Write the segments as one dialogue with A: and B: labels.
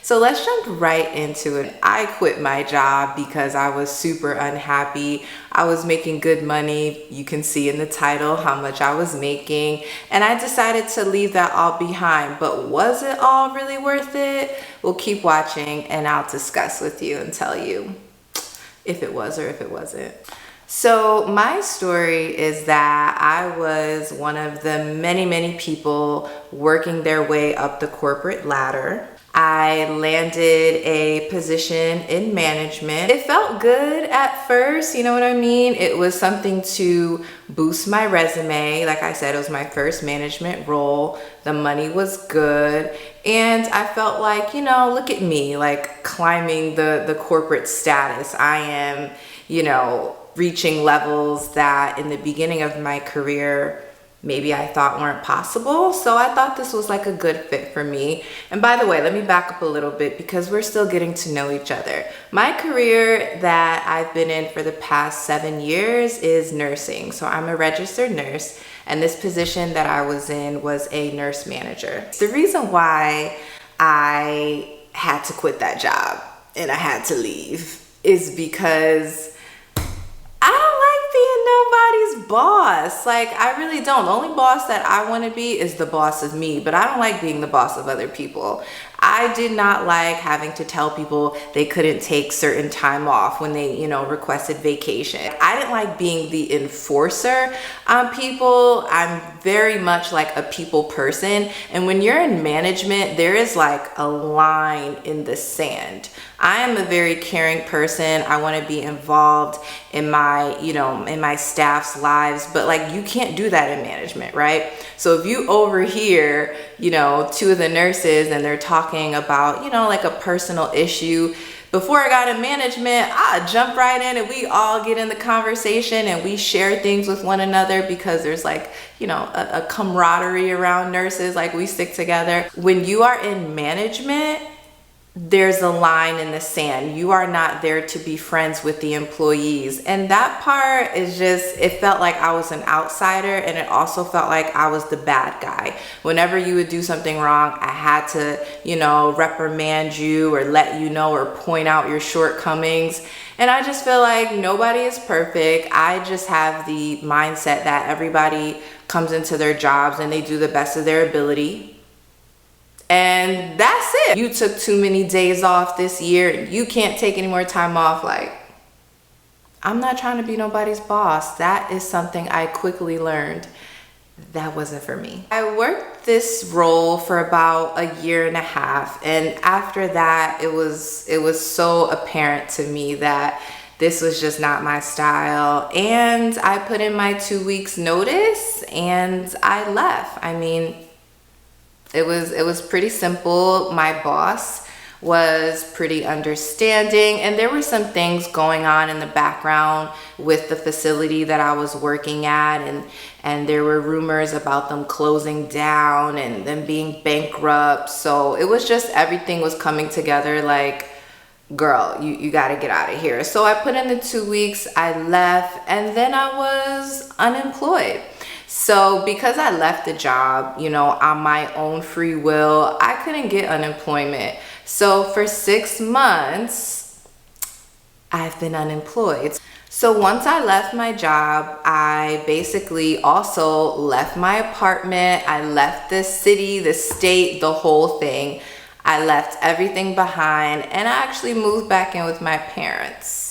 A: So let's jump right into it. I quit my job because I was super unhappy. I was making good money. You can see in the title how much I was making. And I decided to leave that all behind. But was it all really worth it? Well, keep watching and I'll discuss with you and tell you if it was or if it wasn't. So my story is that I was one of the many people working their way up the corporate ladder. I landed a position in management. It felt good at first, you know what I mean? It was something to boost my resume. Like I said, it was my first management role. The money was good. And I felt like, you know, look at me, like climbing the corporate status. I am, you know, reaching levels that in the beginning of my career maybe I thought weren't possible. So I thought this was like a good fit for me. And by the way, let me back up a little bit because we're still getting to know each other. My career that I've been in for the past 7 years is nursing. So I'm a registered nurse, and this position that I was in was a nurse manager. The reason why I had to quit that job and I had to leave is because I don't like being nobody's boss. Like, I really don't. The only boss that I want to be is the boss of me, but I don't like being the boss of other people. I did not like having to tell people they couldn't take certain time off when they, you know, requested vacation. I didn't like being the enforcer on people. I'm very much like a people person. And when you're in management, there is like a line in the sand. I am a very caring person. I want to be involved in my, you know, in my staff's lives, but like you can't do that in management, right? So if you overhear, you know, two of the nurses and they're talking about, you know, like a personal issue, before I got in management, I jump right in and we all get in the conversation and we share things with one another because there's like, you know, a camaraderie around nurses, like we stick together. When you are in management, there's a line in the sand. You are not there to be friends with the employees. And that part is just, it felt like I was an outsider, and it also felt like I was the bad guy. Whenever you would do something wrong, I had to, you know, reprimand you or let you know or point out your shortcomings. And I just feel like nobody is perfect. I just have the mindset that everybody comes into their jobs and they do the best of their ability. And that's it. You took too many days off this year and you can't take any more time off. Like, I'm not trying to be nobody's boss. That is something I quickly learned that wasn't for me. I worked this role for about 1.5 years, and after that it was so apparent to me that this was just not my style, and I put in my 2 weeks notice and I left. I mean, it was pretty simple. My boss was pretty understanding, and there were some things going on in the background with the facility that I was working at, and there were rumors about them closing down and them being bankrupt. So it was just, everything was coming together like, girl, you got to get out of here. So I put in the 2 weeks, I left, and then I was unemployed. So because I left the job, you know, on my own free will, I couldn't get unemployment. So for 6 months, I've been unemployed. So once I left my job, I basically also left my apartment. I left the city, the state, the whole thing. I left everything behind, and I actually moved back in with my parents.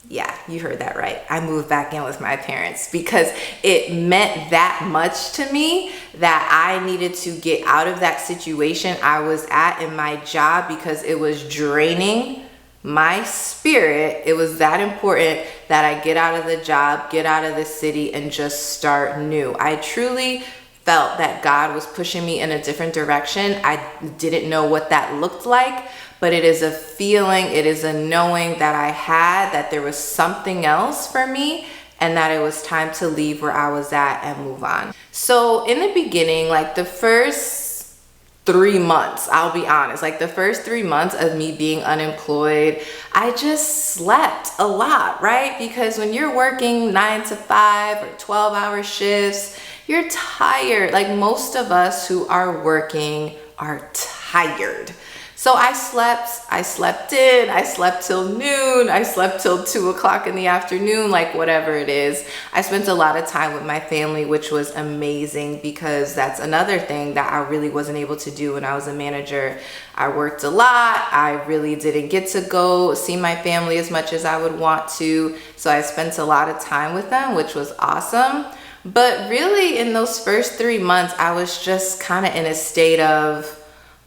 A: Yeah, you heard that right. I moved back in with my parents because it meant that much to me that I needed to get out of that situation I was at in my job because it was draining my spirit. It was that important that I get out of the job, get out of the city, and just start new. I truly felt that God was pushing me in a different direction. I didn't know what that looked like, but it is a feeling, it is a knowing that I had that there was something else for me and that it was time to leave where I was at and move on. So in the beginning, like the first 3 months, I'll be honest, like the first 3 months of me being unemployed, I just slept a lot, right? Because when you're working 9 to 5 or 12-hour shifts, you're tired. Like most of us who are working are tired. tired. So I slept in, I slept till noon, I slept till 2 o'clock in the afternoon, like whatever it is. I spent a lot of time with my family, which was amazing because that's another thing that I really wasn't able to do when I was a manager. I worked a lot. I really didn't get to go see my family as much as I would want to. So I spent a lot of time with them, which was awesome. But really in those first 3 months, I was just kind of in a state of,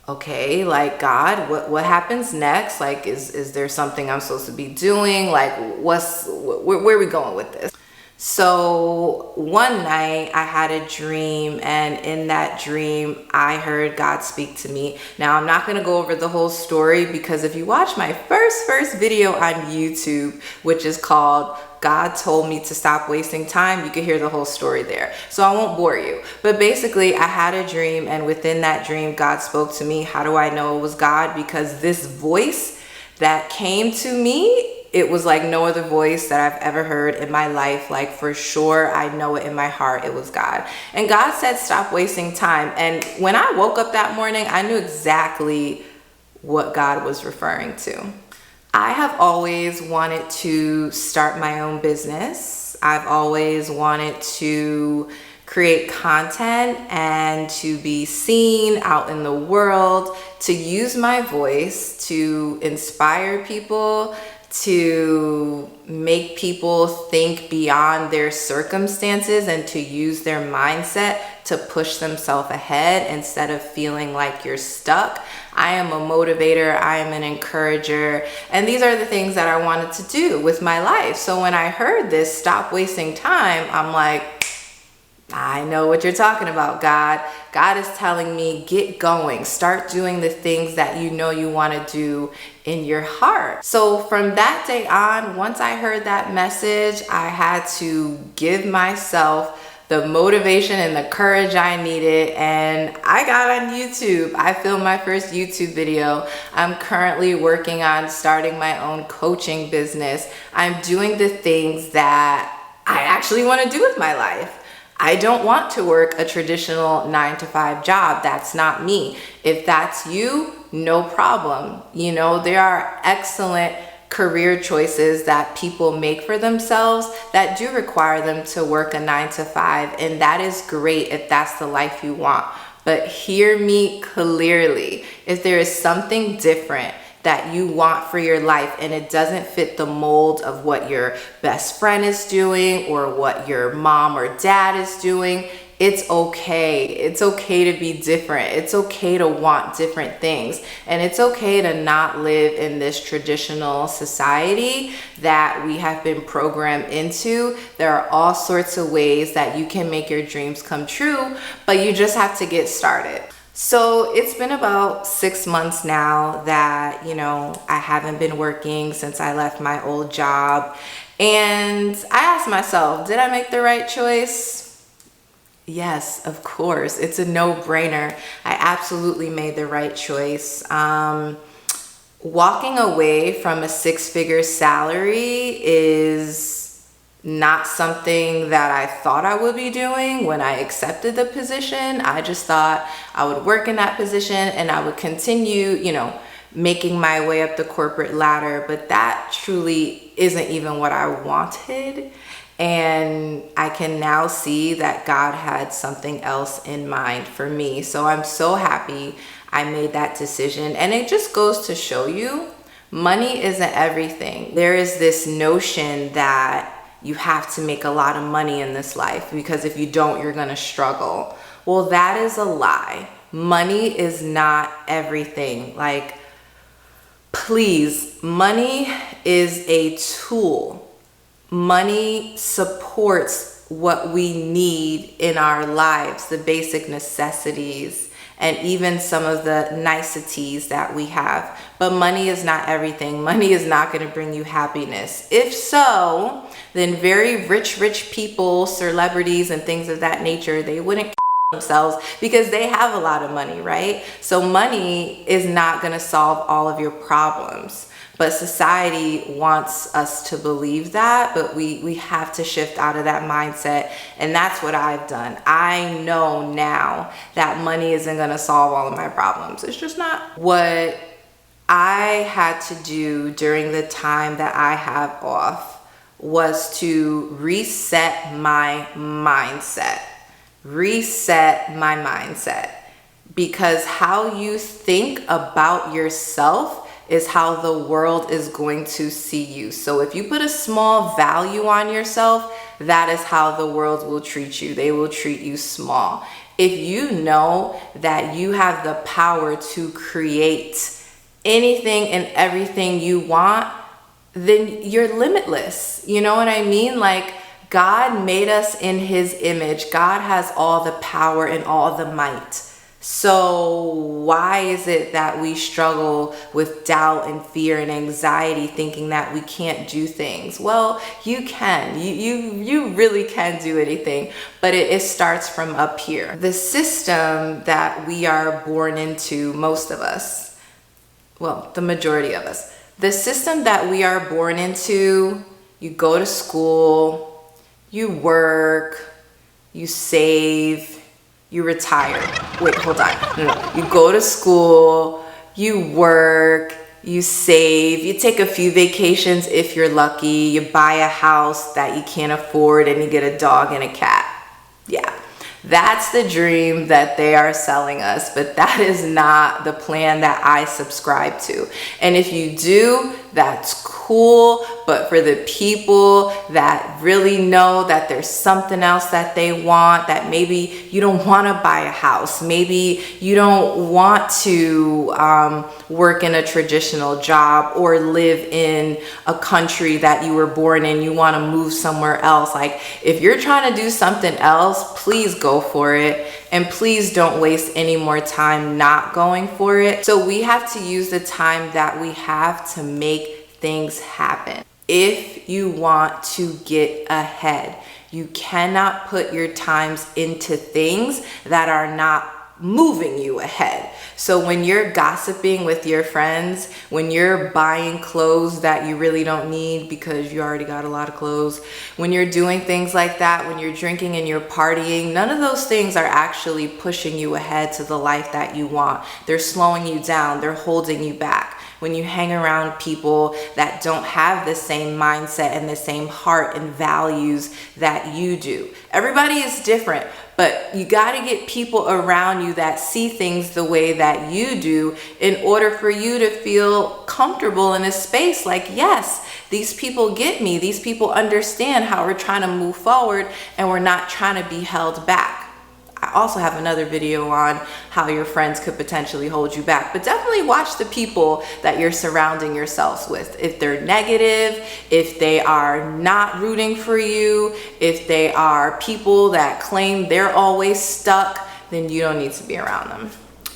A: okay, like, God, what happens next? Like, is there something I'm supposed to be doing? Like, where are we going with this? So one night I had a dream, and in that dream I heard God speak to me. Now I'm not going to go over the whole story, because if you watch my first video on YouTube, which is called God Told Me to Stop Wasting Time, you can hear the whole story there. So I won't bore you. But basically I had a dream, and within that dream God spoke to me. How do I know it was God? Because this voice that came to me, it was like no other voice that I've ever heard in my life. Like, for sure, I know it in my heart, it was God. And God said, stop wasting time. And when I woke up that morning, I knew exactly what God was referring to. I have always wanted to start my own business. I've always wanted to create content and to be seen out in the world, to use my voice to inspire people, to make people think beyond their circumstances, and to use their mindset to push themselves ahead instead of feeling like you're stuck. I am a motivator, I am an encourager, and these are the things that I wanted to do with my life. So when I heard this, stop wasting time, I'm like, I know what you're talking about, God. God is telling me, get going. Start doing the things that you know you want to do in your heart. So from that day on, once I heard that message, I had to give myself the motivation and the courage I needed, and I got on YouTube. I filmed my first YouTube video. I'm currently working on starting my own coaching business. I'm doing the things that I actually want to do with my life. I don't want to work a traditional 9-to-5 job. That's not me. If that's you, no problem. You know, there are excellent career choices that people make for themselves that do require them to work a 9-to-5, and that is great if that's the life you want. But hear me clearly. If there is something different that you want for your life and it doesn't fit the mold of what your best friend is doing or what your mom or dad is doing, it's okay. It's okay to be different. It's okay to want different things. And it's okay to not live in this traditional society that we have been programmed into. There are all sorts of ways that you can make your dreams come true, but you just have to get started. So it's been about 6 months now that, you know, I haven't been working since I left my old job. And I asked myself, did I make the right choice? Yes, of course. It's a no-brainer. I absolutely made the right choice. Walking away from a 6-figure salary is not something that I thought I would be doing when I accepted the position. I just thought I would work in that position and I would continue, you know, making my way up the corporate ladder. But that truly isn't even what I wanted. And I can now see that God had something else in mind for me. So I'm so happy I made that decision. And it just goes to show you, money isn't everything. There is this notion that you have to make a lot of money in this life, because if you don't, you're going to struggle. Well, that is a lie. Money is not everything. Like, please, money is a tool. Money supports what we need in our lives, the basic necessities, and even some of the niceties that we have. But money is not everything. Money is not going to bring you happiness. If so, then very rich people, celebrities and things of that nature, they wouldn't themselves because they have a lot of money, right? So money is not going to solve all of your problems. But society wants us to believe that, but we have to shift out of that mindset. And that's what I've done. I know now that money isn't going to solve all of my problems. It's just not. What I had to do during the time that I have off was to reset my mindset. Reset my mindset. Because how you think about yourself is how the world is going to see you. So if you put a small value on yourself, that is how the world will treat you. They will treat you small. If you know that you have the power to create anything and everything you want, then you're limitless. You know what I mean? Like, God made us in his image. God has all the power and all the might. So why is it that we struggle with doubt and fear and anxiety, thinking that we can't do things? Well, you can. You really can do anything, but it starts from up here. The system that we are born into, most of us, well, the majority of us, the system that we are born into, you go to school, you work, you save, you retire. Wait, hold on. No. You go to school, you work, you save, you take a few vacations if you're lucky, you buy a house that you can't afford, and you get a dog and a cat. Yeah. That's the dream that they are selling us, but that is not the plan that I subscribe to. And if you do, that's cool. But for the people that really know that there's something else that they want, that maybe you don't want to buy a house, maybe you don't want to work in a traditional job or live in a country that you were born in, you want to move somewhere else. Like, if you're trying to do something else, please go for it. And please don't waste any more time not going for it. So we have to use the time that we have to make things happen. If you want to get ahead, you cannot put your times into things that are not moving you ahead. So when you're gossiping with your friends, when you're buying clothes that you really don't need because you already got a lot of clothes, when you're doing things like that, when you're drinking and you're partying, none of those things are actually pushing you ahead to the life that you want. They're slowing you down. They're holding you back. When you hang around people that don't have the same mindset and the same heart and values that you do. Everybody is different, but you got to get people around you that see things the way that you do in order for you to feel comfortable in a space like, yes, these people get me. These people understand how we're trying to move forward and we're not trying to be held back. I also have another video on how your friends could potentially hold you back, but definitely watch the people that you're surrounding yourselves with. If they're negative, if they are not rooting for you, if they are people that claim they're always stuck, then you don't need to be around them.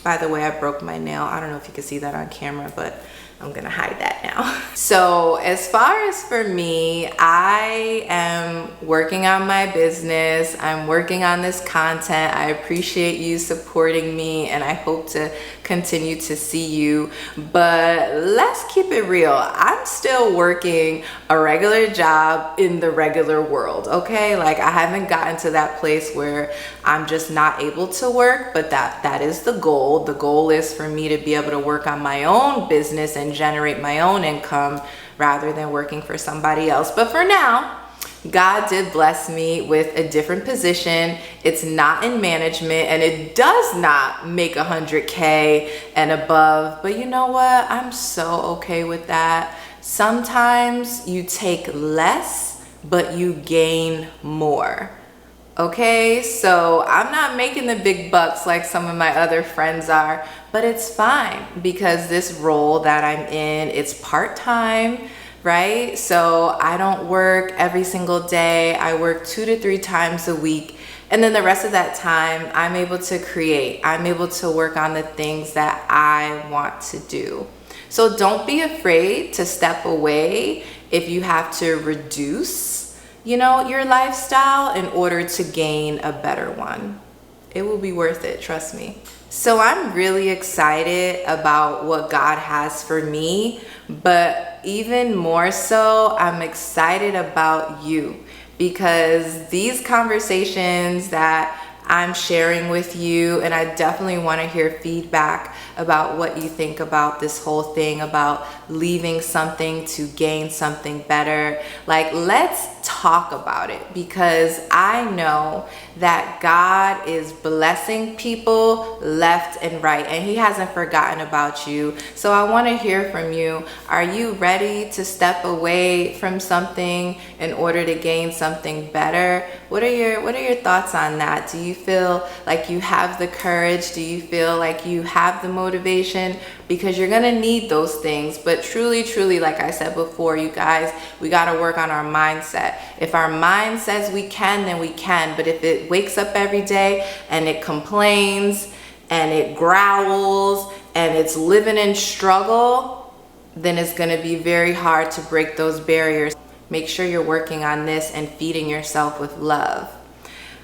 A: By the way, I broke my nail. I don't know if you can see that on camera, but I'm gonna hide that now. So as far as for me, I am working on my business. I'm working on this content. I appreciate you supporting me and I hope to continue to see you. But let's keep it real. I'm still working a regular job in the regular world, okay? Like, I haven't gotten to that place where I'm just not able to work, but that is the goal. The goal is for me to be able to work on my own business and generate my own income rather than working for somebody else. But for now, God did bless me with a different position. It's not in management and it does not make 100K and above. But you know what? I'm so okay with that. Sometimes you take less, but you gain more. Okay, so I'm not making the big bucks like some of my other friends are, but it's fine because this role that I'm in, it's part-time, right? So I don't work every single day. I work 2 to 3 times a week. And then the rest of that time, I'm able to create. I'm able to work on the things that I want to do. So don't be afraid to step away if you have to reduce your lifestyle in order to gain a better one. It will be worth it, trust me. So I'm really excited about what God has for me, but even more so, I'm excited about you, because these conversations that I'm sharing with you, and I definitely want to hear feedback about what you think about this whole thing about leaving something to gain something better. Like, let's talk about it, because I know that God is blessing people left and right, and He hasn't forgotten about you. So I want to hear from you. Are you ready to step away from something in order to gain something better? What are your thoughts on that? Do you feel like you have the courage? Do you feel like you have the motivation? Because you're gonna need those things. But truly, like I said before, you guys, we gotta work on our mindset. If our mind says we can, then we can. But if it wakes up every day and it complains and it growls and it's living in struggle, then it's gonna be very hard to break those barriers. Make sure you're working on this and feeding yourself with love.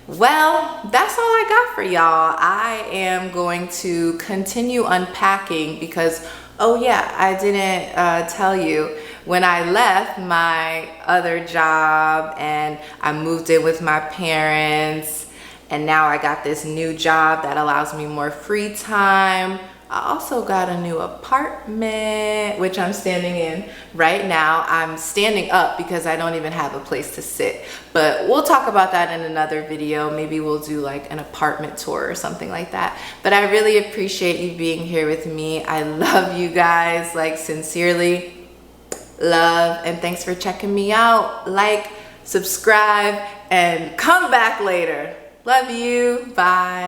A: Well, that's all I got for y'all. I am going to continue unpacking because, oh yeah, I didn't tell you, when I left my other job and I moved in with my parents, and now I got this new job that allows me more free time. I also got a new apartment, which I'm standing in right now. I'm standing up because I don't even have a place to sit, but we'll talk about that in another video. Maybe we'll do like an apartment tour or something like that. But I really appreciate you being here with me. I love you guys, like sincerely love, and thanks for checking me out. Like, subscribe, and come back later. Love you. Bye.